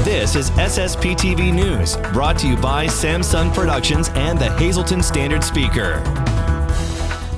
This is SSPTV News, brought to you by Samsung Productions and the Hazleton Standard Speaker.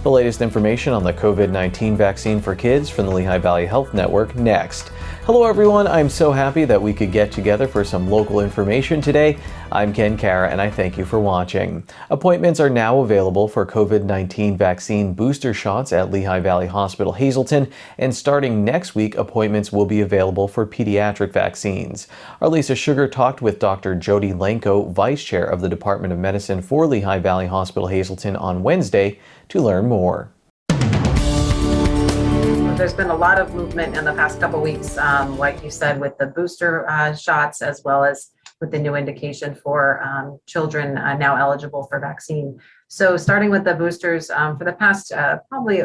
The latest information on the COVID-19 vaccine for kids from the Lehigh Valley Health Network next. Hello everyone, I'm so happy that we could get together for some local information today. I'm Ken Kara and I thank you for watching. Appointments are now available for COVID-19 vaccine booster shots at Lehigh Valley Hospital Hazleton, and starting next week, appointments will be available for pediatric vaccines. Our Lisa Sugar talked with Dr. Jody Lenko, Vice Chair of the Department of Medicine for Lehigh Valley Hospital Hazleton on Wednesday to learn more. There's been a lot of movement in the past couple of weeks, like you said, with the booster shots, as well as with the new indication for children now eligible for vaccine. So starting with the boosters, for the past probably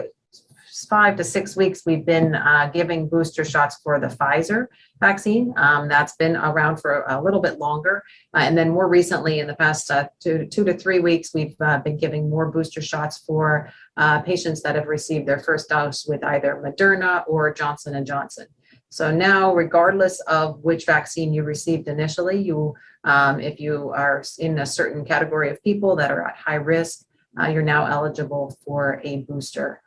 5 to 6 weeks, we've been giving booster shots for the Pfizer vaccine. That's been around for a little bit longer. And then more recently, in the past 2 to 3 weeks, we've been giving more booster shots for patients that have received their first dose with either Moderna or Johnson & Johnson. So now, regardless of which vaccine you received initially, if you are in a certain category of people that are at high risk, you're now eligible for a booster.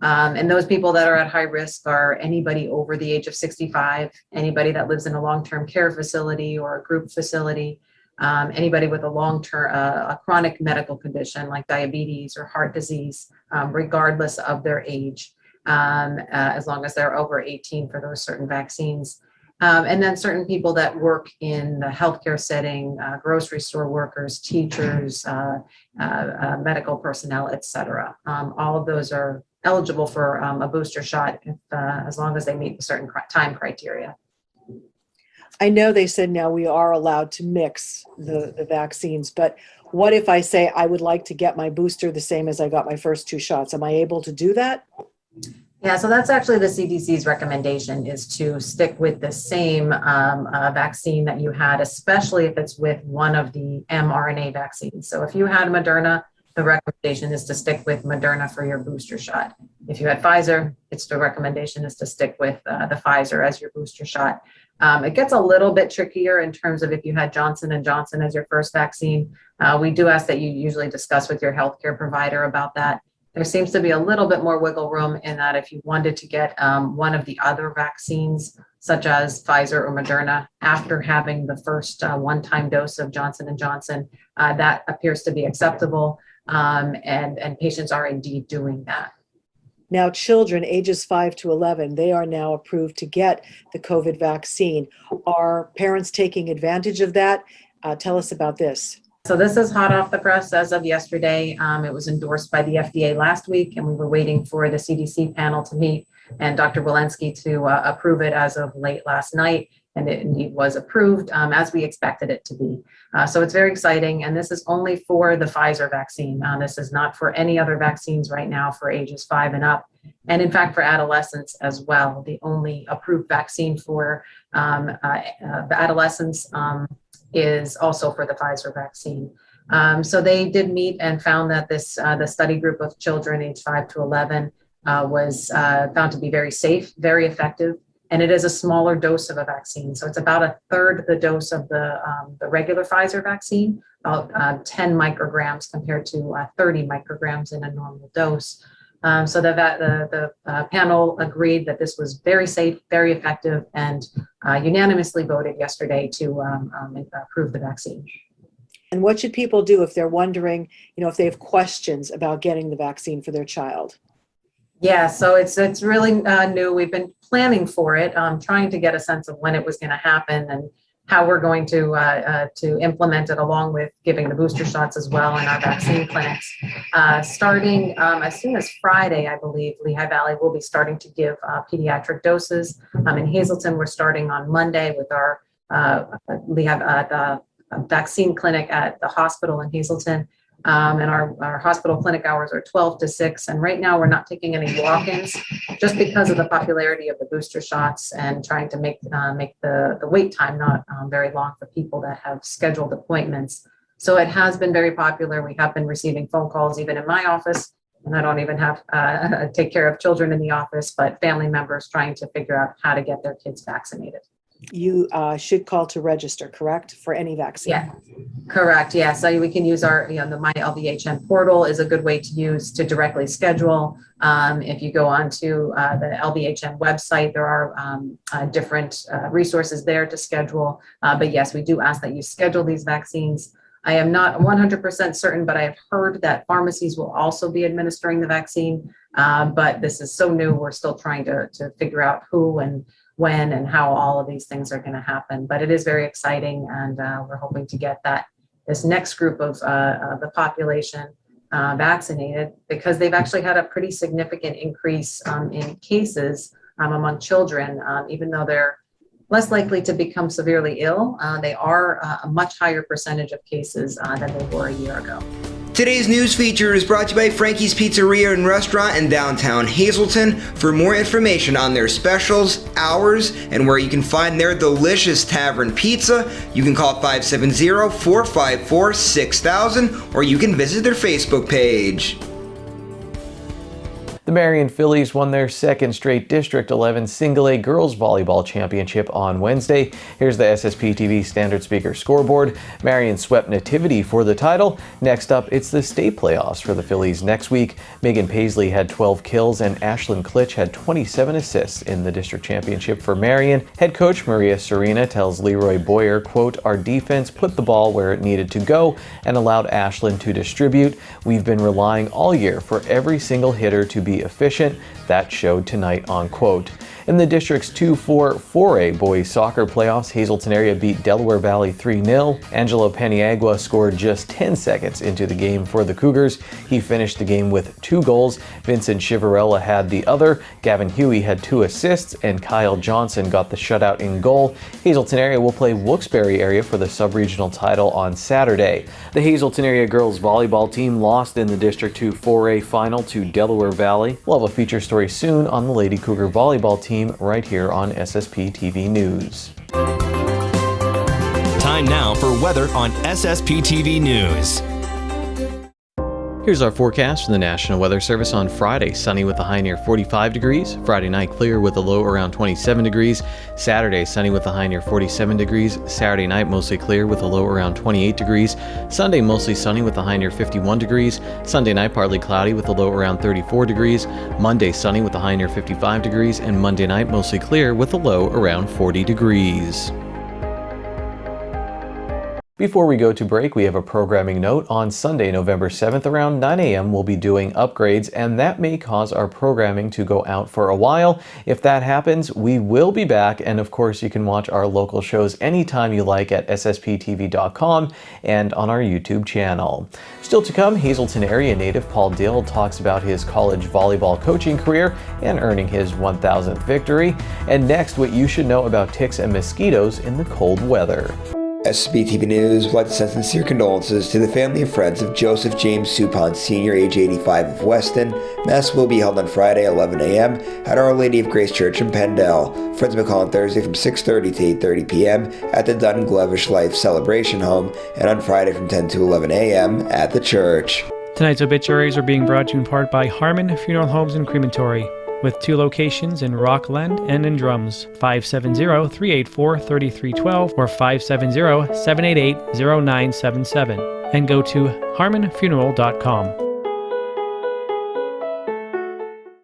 And those people that are at high risk are anybody over the age of 65, anybody that lives in a long-term care facility or a group facility, anybody with a long-term, a chronic medical condition like diabetes or heart disease, regardless of their age, as long as they're over 18 for those certain vaccines. And then certain people that work in the healthcare setting, grocery store workers, teachers, medical personnel, et cetera. All of those are eligible for a booster shot as long as they meet certain time criteria. I know they said now we are allowed to mix the vaccines, but what if I say I would like to get my booster the same as I got my first 2 shots? Am I able to do that? Yeah, so that's actually the CDC's recommendation, is to stick with the same vaccine that you had, especially if it's with one of the mRNA vaccines. So if you had Moderna, the recommendation is to stick with Moderna for your booster shot. If you had Pfizer, the recommendation is to stick with the Pfizer as your booster shot. It gets a little bit trickier in terms of if you had Johnson & Johnson as your first vaccine. We do ask that you usually discuss with your healthcare provider about that. There seems to be a little bit more wiggle room in that if you wanted to get one of the other vaccines, such as Pfizer or Moderna, after having the first one-time dose of Johnson & Johnson, that appears to be acceptable. And patients are indeed doing that. Now, children ages 5 to 11, they are now approved to get the COVID vaccine. Are parents taking advantage of that? Tell us about this. So this is hot off the press as of yesterday. It was endorsed by the FDA last week, and we were waiting for the CDC panel to meet and Dr. Walensky to approve it as of late last night. And it indeed was approved as we expected it to be. So it's very exciting. And this is only for the Pfizer vaccine. This is not for any other vaccines right now for ages 5 and up. And in fact, for adolescents as well. The only approved vaccine for the adolescents is also for the Pfizer vaccine. So they did meet and found that the study group of children aged 5 to 11 was found to be very safe, very effective. And it is a smaller dose of a vaccine. So it's about 1/3 the dose of the regular Pfizer vaccine, about 10 micrograms compared to 30 micrograms in a normal dose. So the panel agreed that this was very safe, very effective, and unanimously voted yesterday to approve the vaccine. And what should people do if they're wondering, if they have questions about getting the vaccine for their child? Yeah, so it's really new. We've been planning for it, trying to get a sense of when it was going to happen and how we're going to implement it, along with giving the booster shots as well in our vaccine clinics. Starting as soon as Friday, I believe, Lehigh Valley will be starting to give pediatric doses. In Hazleton, we're starting on Monday with our the vaccine clinic at the hospital in Hazleton. And our hospital clinic hours are 12 to 6. And right now we're not taking any walk-ins just because of the popularity of the booster shots and trying to make the wait time not very long for people that have scheduled appointments. So it has been very popular. We have been receiving phone calls even in my office And I don't even have take care of children in the office, but family members trying to figure out how to get their kids vaccinated. You should call to register, correct, for any vaccine? Yeah, correct. Yeah, so we can use our, the My LVHN portal is a good way to use to directly schedule. If you go onto the LVHN website, there are different resources there to schedule. But yes, we do ask that you schedule these vaccines. I am not 100% certain, but I have heard that pharmacies will also be administering the vaccine. But this is so new, we're still trying to figure out who and when and how all of these things are going to happen. But it is very exciting, and we're hoping to get this next group of the population vaccinated, because they've actually had a pretty significant increase in cases among children, even though they're less likely to become severely ill. They are a much higher percentage of cases than they were a year ago. Today's news feature is brought to you by Frankie's Pizzeria and Restaurant in downtown Hazleton. For more information on their specials, hours, and where you can find their delicious tavern pizza, you can call 570-454-6000, or you can visit their Facebook page. The Marion Phillies won their second straight District 11 Single A Girls Volleyball Championship on Wednesday. Here's the SSPTV Standard Speaker scoreboard. Marion swept Nativity for the title. Next up, it's the state playoffs for the Phillies next week. Megan Paisley had 12 kills and Ashlyn Klitsch had 27 assists in the district championship for Marion. Head coach Maria Serena tells Leroy Boyer, quote, "Our defense put the ball where it needed to go and allowed Ashlyn to distribute. We've been relying all year for every single hitter to be efficient. That showed tonight," unquote. In the district's 2-4 4A boys soccer playoffs, Hazleton area beat Delaware Valley 3-0. Angelo Paniagua scored just 10 seconds into the game for the Cougars. He finished the game with 2 goals. Vincent Chivarella had the other. Gavin Huey had 2 assists, and Kyle Johnson got the shutout in goal. Hazleton area will play Wilkes-Barre area for the sub-regional title on Saturday. The Hazleton area girls volleyball team lost in the District 2 4A final to Delaware Valley. We'll have a feature story soon on the Lady Cougar volleyball team right here on SSPTV News. Time now for weather on SSPTV News. Here's our forecast from the National Weather Service on Friday. Sunny with a high near 45 degrees. Friday night clear with a low around 27 degrees. Saturday sunny with a high near 47 degrees. Saturday night mostly clear with a low around 28 degrees. Sunday mostly sunny with a high near 51 degrees. Sunday night partly cloudy with a low around 34 degrees. Monday sunny with a high near 55 degrees. And Monday night mostly clear with a low around 40 degrees. Before we go to break, we have a programming note. On Sunday, November 7th, around 9 a.m., we'll be doing upgrades, and that may cause our programming to go out for a while. If that happens, we will be back, and of course, you can watch our local shows anytime you like at ssptv.com and on our YouTube channel. Still to come, Hazleton area native Paul Dill talks about his college volleyball coaching career and earning his 1,000th victory. And next, what you should know about ticks and mosquitoes in the cold weather. SSPTV News would like to send sincere condolences to the family and friends of Joseph James Supon, Sr., age 85 of Weston. Mass will be held on Friday, 11 a.m. at Our Lady of Grace Church in Pendel. Friends may call on Thursday from 6:30 to 8:30 p.m. at the Dunn Glovish Life Celebration Home, and on Friday from 10 to 11 a.m. at the church. Tonight's obituaries are being brought to you in part by Harmon Funeral Homes and Crematory, with 2 locations in Rockland and in Drums, 570-384-3312 or 570-788-0977, and go to harmonfuneral.com.